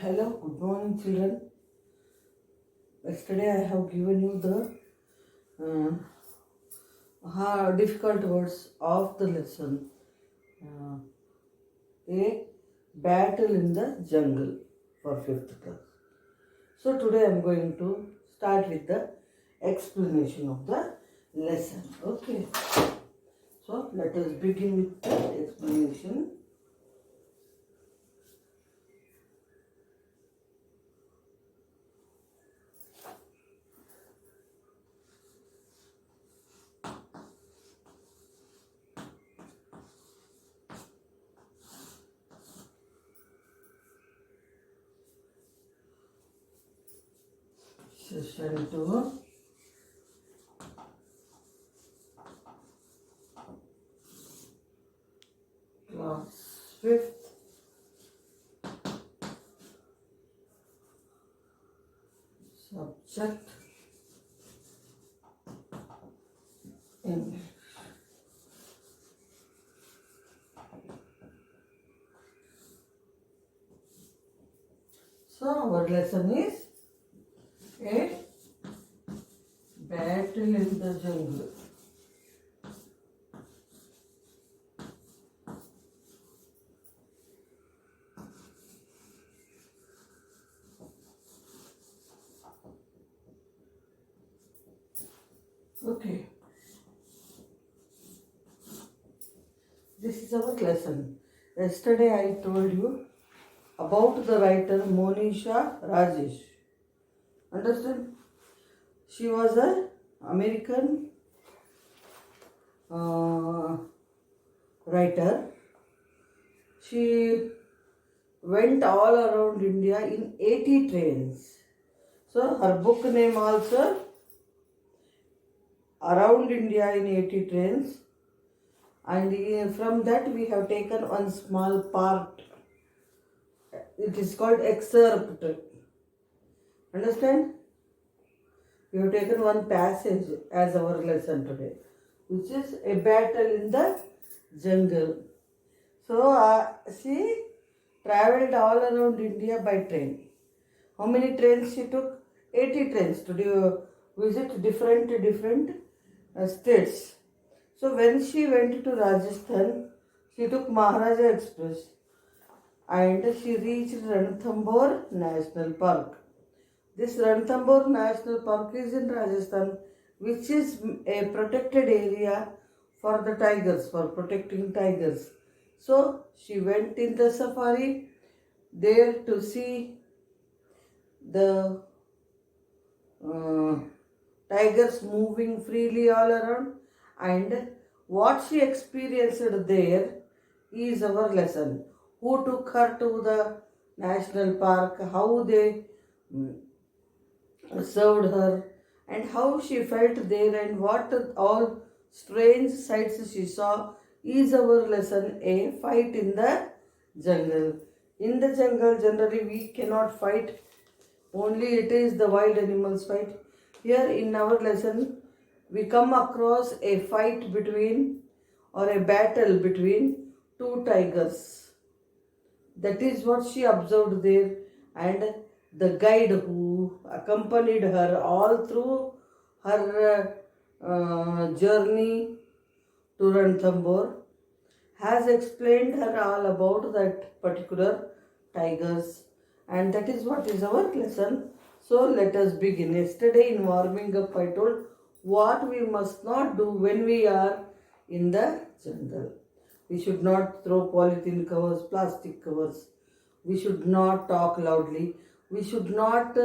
Hello, good morning, children. Yesterday I have given you the difficult words of the lesson. Uh, a battle in the jungle for fifth class. So today I am going to start with the explanation of the lesson. Okay. So let us begin with the explanation. Session 2. Class 5th. Subject English. So our lesson is a battle in the jungle. Okay. This is our lesson. Yesterday I told you about the writer Monisha Rajesh. Understand? She was an American writer. She went all around India in 80 trains. So her book name also Around India in 80 trains. And from that we have taken one small part. It is called excerpt. Understand? We have taken one passage as our lesson today, which is a battle in the jungle. So she traveled all around India by train. How many trains she took? 80 trains to visit different states. So when she went to Rajasthan, she took Maharaja Express and she reached Ranthambore National Park. This Ranthambore National Park is in Rajasthan, which is a protected area for the tigers, for protecting tigers. So she went in the safari there to see the tigers moving freely all around, and what she experienced there is our lesson. Who took her to the national park, how they served her, and how she felt there, and what all strange sights she saw is our lesson. A fight in the jungle. In the jungle, generally we cannot fight, only it is the wild animals fight. Here in our lesson, we come across a fight between or a battle between two tigers. That is what she observed there, and the guide who accompanied her all through her journey to Ranthambore has explained her all about that particular tigers, and that is what is our lesson. So let us begin. Yesterday in warming up I told what we must not do when we are in the jungle. We should not throw polythene covers, plastic covers. We should not talk loudly. We should not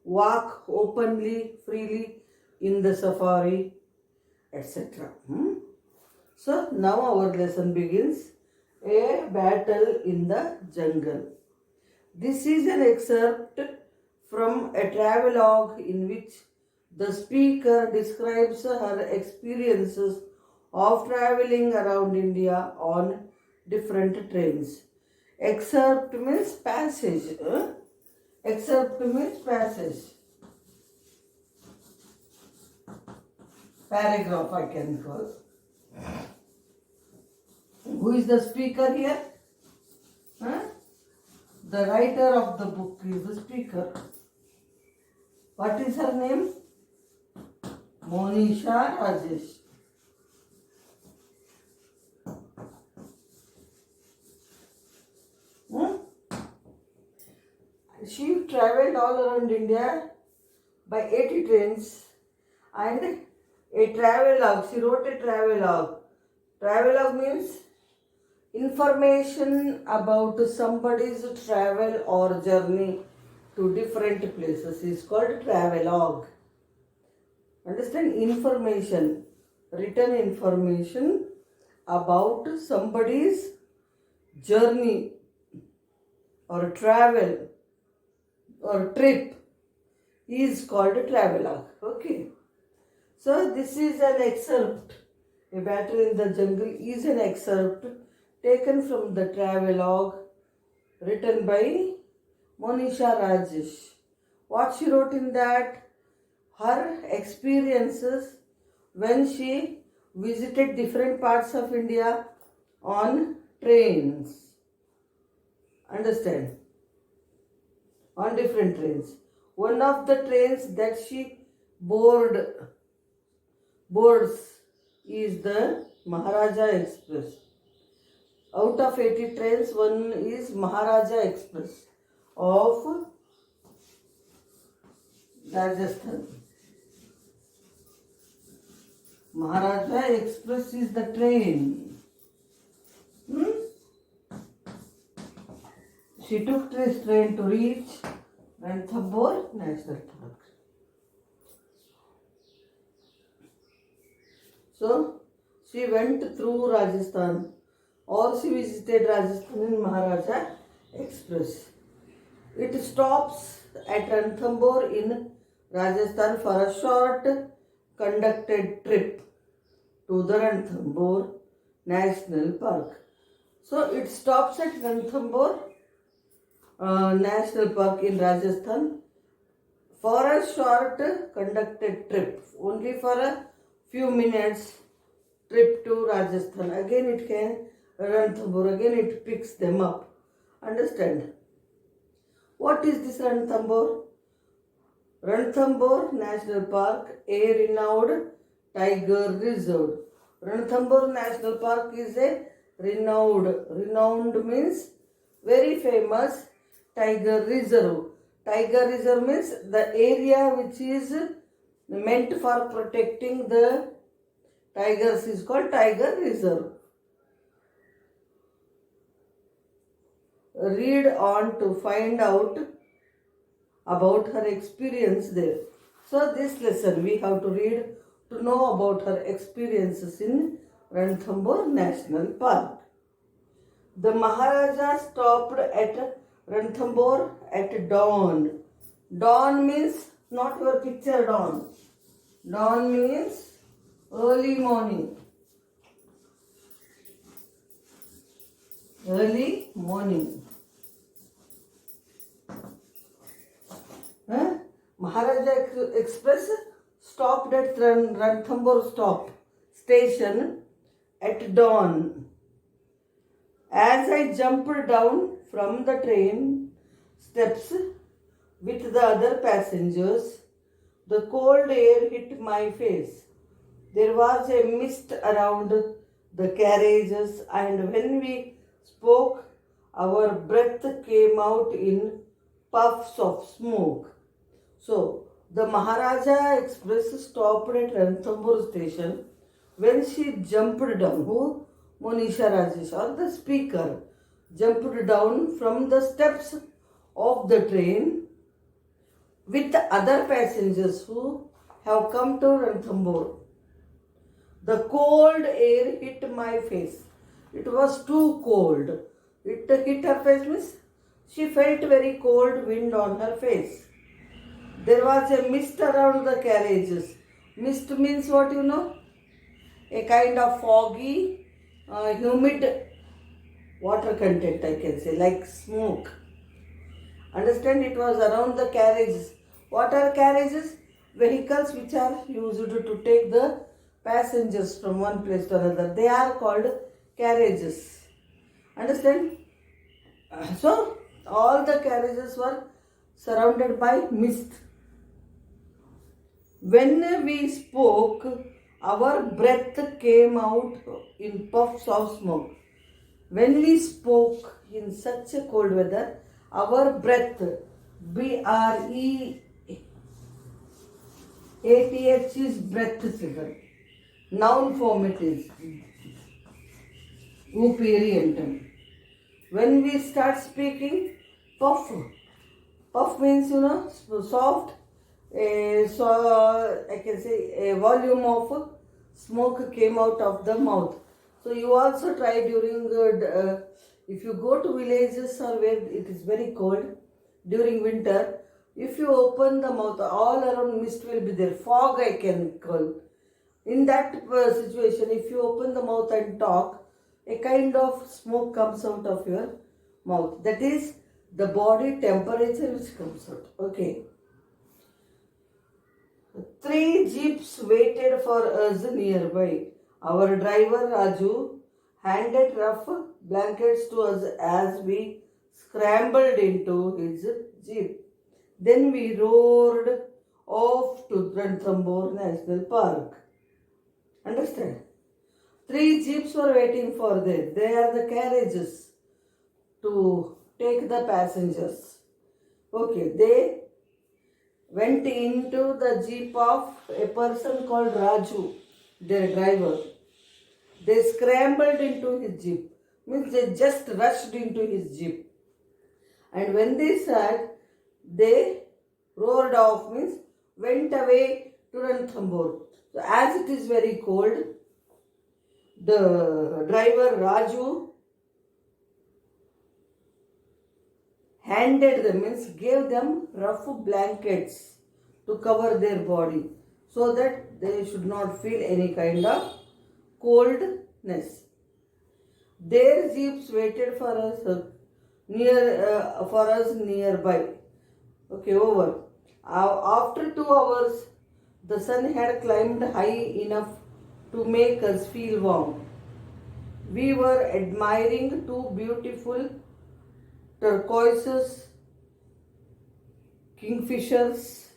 walk openly, freely in the safari, etc. So now our lesson begins. A battle in the jungle. This is an excerpt from a travelogue in which the speaker describes her experiences of traveling around India on different trains. Excerpt means passage. Excerpt means passage. Paragraph I can call. Who is the speaker here? The writer of the book is the speaker. What is her name? Monisha Rajesh. She traveled all around India by 80 trains and a travelogue. She wrote a travelogue. Travelogue means information about somebody's travel or journey to different places is called travelogue. Understand? Information, written information about somebody's journey or travel or trip is called a travelogue. Okay. So this is an excerpt. A Battle in the Jungle is an excerpt taken from the travelogue written by Monisha Rajesh. What she wrote in that? Her experiences when she visited different parts of India on trains. Understand? On different trains. One of the trains that she boards is the Maharaja Express. Out of 80 trains, one is Maharaja Express of Rajasthan. Maharaja Express is the train. She took this train to reach Ranthambore National Park. So, she went through Rajasthan or she visited Rajasthan in Maharaja Express. It stops at Ranthambore in Rajasthan for a short conducted trip to the Ranthambore National Park. So, it stops at Ranthambore National Park in Rajasthan for a short conducted trip, only for a few minutes trip to Rajasthan. Again it can Ranthambore, again it picks them up. Understand? What is this Ranthambore? Ranthambore National Park, a renowned tiger reserve. Ranthambore National Park is a renowned means very famous tiger reserve. Tiger reserve means the area which is meant for protecting the tigers is called tiger reserve. Read on to find out about her experience there. So this lesson we have to read to know about her experiences in Ranthambore National Park. The Maharaja stopped at Ranthambore at dawn. Dawn means not your picture dawn. Dawn means early morning. Early morning. Maharaja Express stopped at Ranthambore station at dawn. As I jumped down from the train steps with the other passengers, the cold air hit my face. There was a mist around the carriages, and when we spoke, our breath came out in puffs of smoke. So, the Maharaja Express stopped at Ranthambore station when she jumped down. Who? Monisha Rajesh, or the speaker, jumped down from the steps of the train with the other passengers who have come to Ranthambore. The cold air hit my face. It was too cold. It hit her face means she felt very cold wind on her face. There was a mist around the carriages. Mist means what you know? A kind of foggy, humid water content, I can say, like smoke. Understand? It was around the carriages. What are carriages? Vehicles which are used to take the passengers from one place to another. They are called carriages. Understand? So, All the carriages were surrounded by mist. When we spoke, our breath came out in puffs of smoke. When we spoke in such a cold weather, our breath, BREATH is breath, children. Noun form it is. Uperientum. When we start speaking, puff. Puff means, soft. So I can say a volume of smoke came out of the mouth. So you also try during, if you go to villages or where it is very cold during winter, if you open the mouth, all around mist will be there. Fog I can call. In that situation, if you open the mouth and talk, a kind of smoke comes out of your mouth. That is the body temperature which comes out. Okay. 3 jeeps waited for us nearby. Our driver Raju handed rough blankets to us as we scrambled into his jeep. Then we roared off to Ranthambore National Park. Understand? 3 jeeps were waiting for them. They are the carriages to take the passengers. Okay, they went into the jeep of a person called Raju, their driver. They scrambled into his jeep, means they just rushed into his jeep. And when they sat, they roared off, means went away to Ranthambore. So as it is very cold, the driver Raju handed them, means gave them rough blankets to cover their body so that they should not feel any kind of coldness. Their jeeps waited for us nearby. Okay, over. After 2 hours, the sun had climbed high enough to make us feel warm. We were admiring 2 beautiful turquoise kingfishers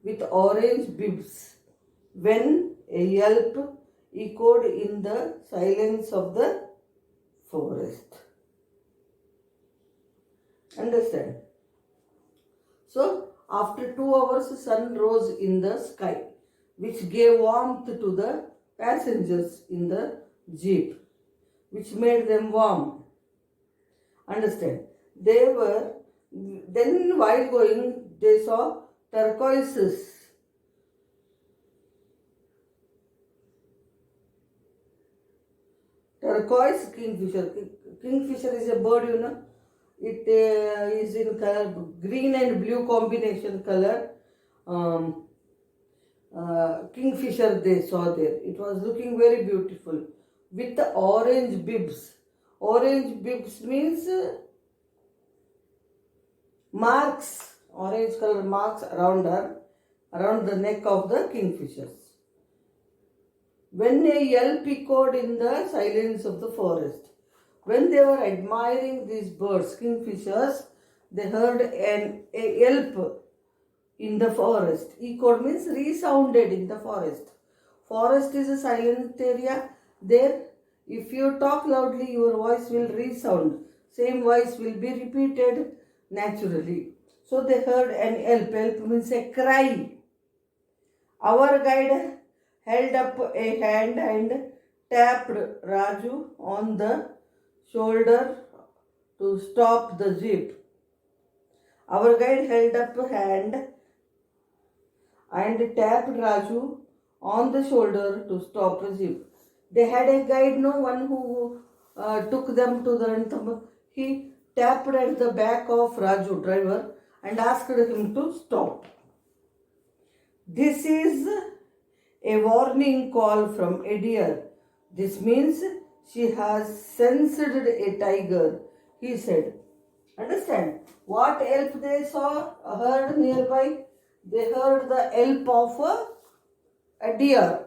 with orange bibs when a yelp echoed in the silence of the forest. Understand? So, after 2 hours, the sun rose in the sky, which gave warmth to the passengers in the jeep, which made them warm. Understand? Then while going, they saw turquoises. Turquoise kingfisher. Kingfisher is a bird, It is in color, green and blue combination color. Kingfisher they saw there. It was looking very beautiful with the orange bibs. Orange bibs means marks, orange color marks around the neck of the kingfishers. When a yelp echoed in the silence of the forest. When they were admiring these birds, kingfishers, they heard a yelp in the forest. Echoed means resounded in the forest. Forest is a silent area. There, if you talk loudly, your voice will resound. Same voice will be repeated naturally. So they heard an yelp. Yelp means a cry. Our guide held up a hand and tapped Raju on the shoulder to stop the jeep. Our guide held up a hand and tapped Raju on the shoulder to stop the jeep. They had a guide, no one who took them to the Ranthambore. He tapped at the back of Raju, driver, and asked him to stop. This is a warning call from a deer. This means she has sensed a tiger, he said. Understand? What yelp they heard nearby? They heard the yelp of a deer.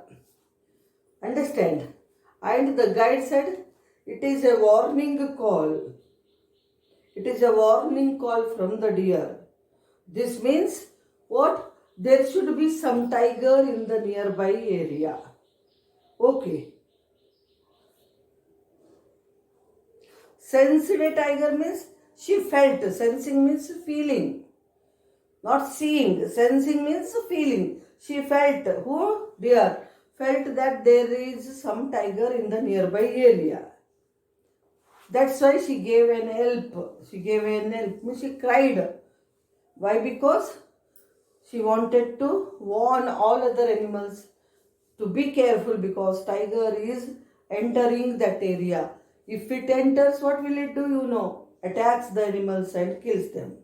Understand? And the guide said, It is a warning call. It is a warning call from the deer. This means what? There should be some tiger in the nearby area. Okay. Sensed a tiger means she felt. Sensing means feeling, not seeing. Sensing means feeling. She felt. Who? Deer. Felt that there is some tiger in the nearby area. That's why she gave an help. She gave an help. Means she cried. Why? Because she wanted to warn all other animals to be careful because tiger is entering that area. If it enters, what will it do? You know, attacks the animals and kills them.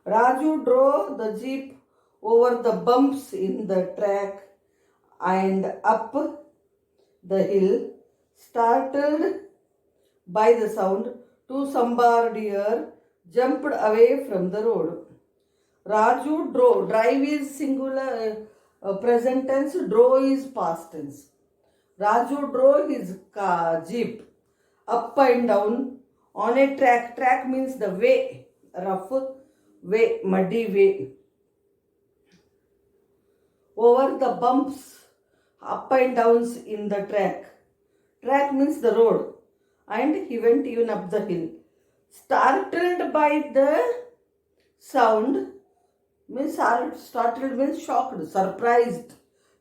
Raju drove the jeep over the bumps in the track and up the hill. Startled by the sound, two sambar deer jumped away from the road. Raju drove. Drive is singular, present tense. Drove is past tense. Raju drove his jeep up and down on a track. Track means the way, rough way, muddy way. Over the bumps, up and downs in the track. Track means the road. And he went even up the hill. Startled by the sound means startled means shocked, surprised,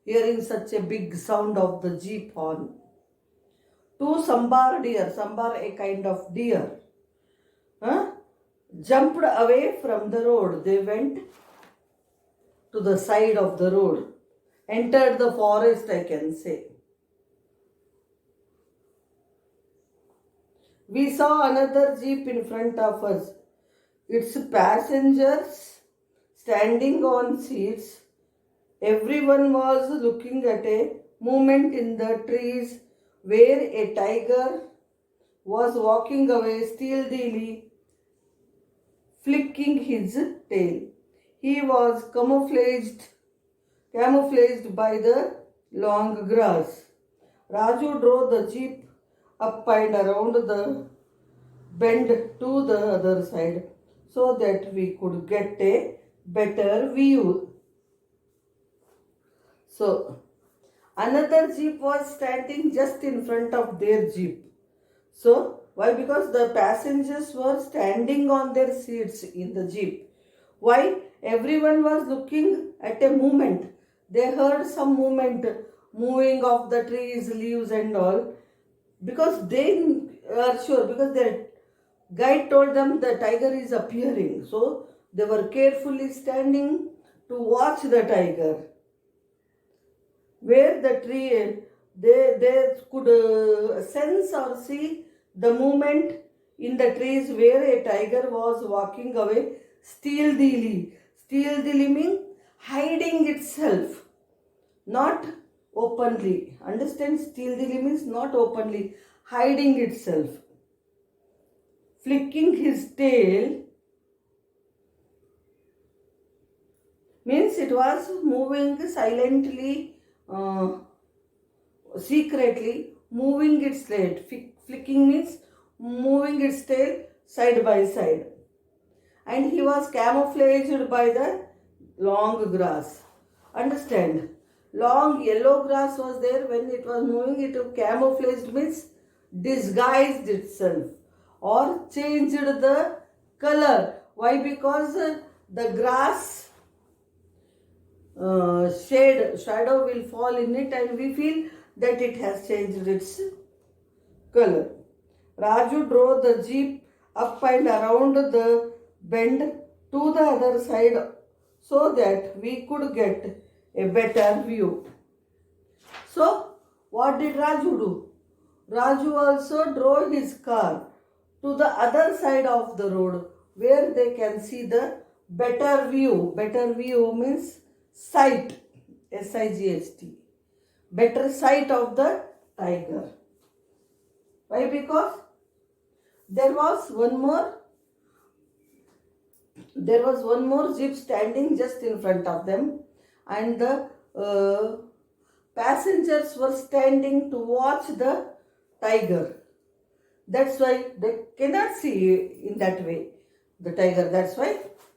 hearing such a big sound of the jeep horn. Two sambar deer, sambar a kind of deer, jumped away from the road. They went to the side of the road, entered the forest, I can say. We saw another jeep in front of us. Its passengers standing on seats. Everyone was looking at a movement in the trees where a tiger was walking away stealthily, flicking his tail. He was camouflaged by the long grass. Raju drove the jeep up and around the bend to the other side so that we could get a better view. So, another jeep was standing just in front of their jeep. So, why? Because the passengers were standing on their seats in the jeep. Why? Everyone was looking at a movement. They heard some movement, moving of the trees, leaves and all. Because they are sure, because their guide told them the tiger is appearing. So, they were carefully standing to watch the tiger. Where the tree, they could sense or see the movement in the trees where a tiger was walking away stealthily. Stealthily means hiding itself, not openly. Understand? Stealthily means not openly, hiding itself. Flicking his tail means it was moving silently, secretly, moving its tail. Flicking means moving its tail side by side. And he was camouflaged by the long grass. Understand? Long yellow grass was there. When it was moving, it camouflaged means disguised itself or changed the color. Why? Because the grass shadow will fall in it and we feel that it has changed its color. Raju drove the jeep up and around the bend to the other side so that we could get a better view. So, what did Raju do? Raju also drove his car to the other side of the road where they can see the better view. Better view means sight, S-I-G-H-T. Better sight of the tiger. Why? Because there was one more jeep standing just in front of them and the passengers were standing to watch the tiger. That's why they cannot see in that way the tiger. That's why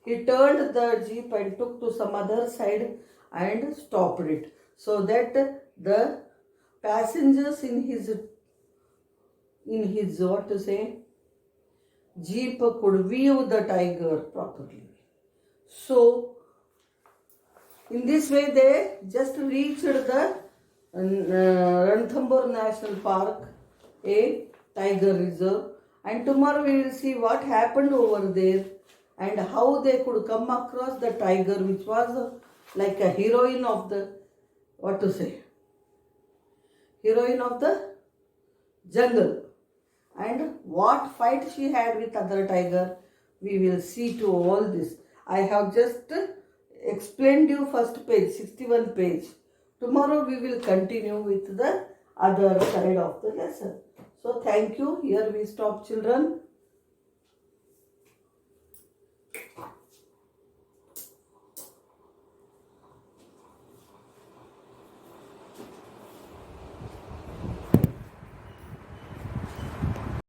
he turned the jeep and took to some other side and stopped it, so that the passengers in his what to say jeep could view the tiger properly. So in this way they just reached the Ranthambore National Park, a tiger reserve, and tomorrow we will see what happened over there and how they could come across the tiger, which was like a heroine of the what to say heroine of the jungle, and what fight she had with other tiger. We will see to all this. I have just explained you first page, 61 page. Tomorrow we will continue with the other side of the lesson. So thank you. Here we stop, children.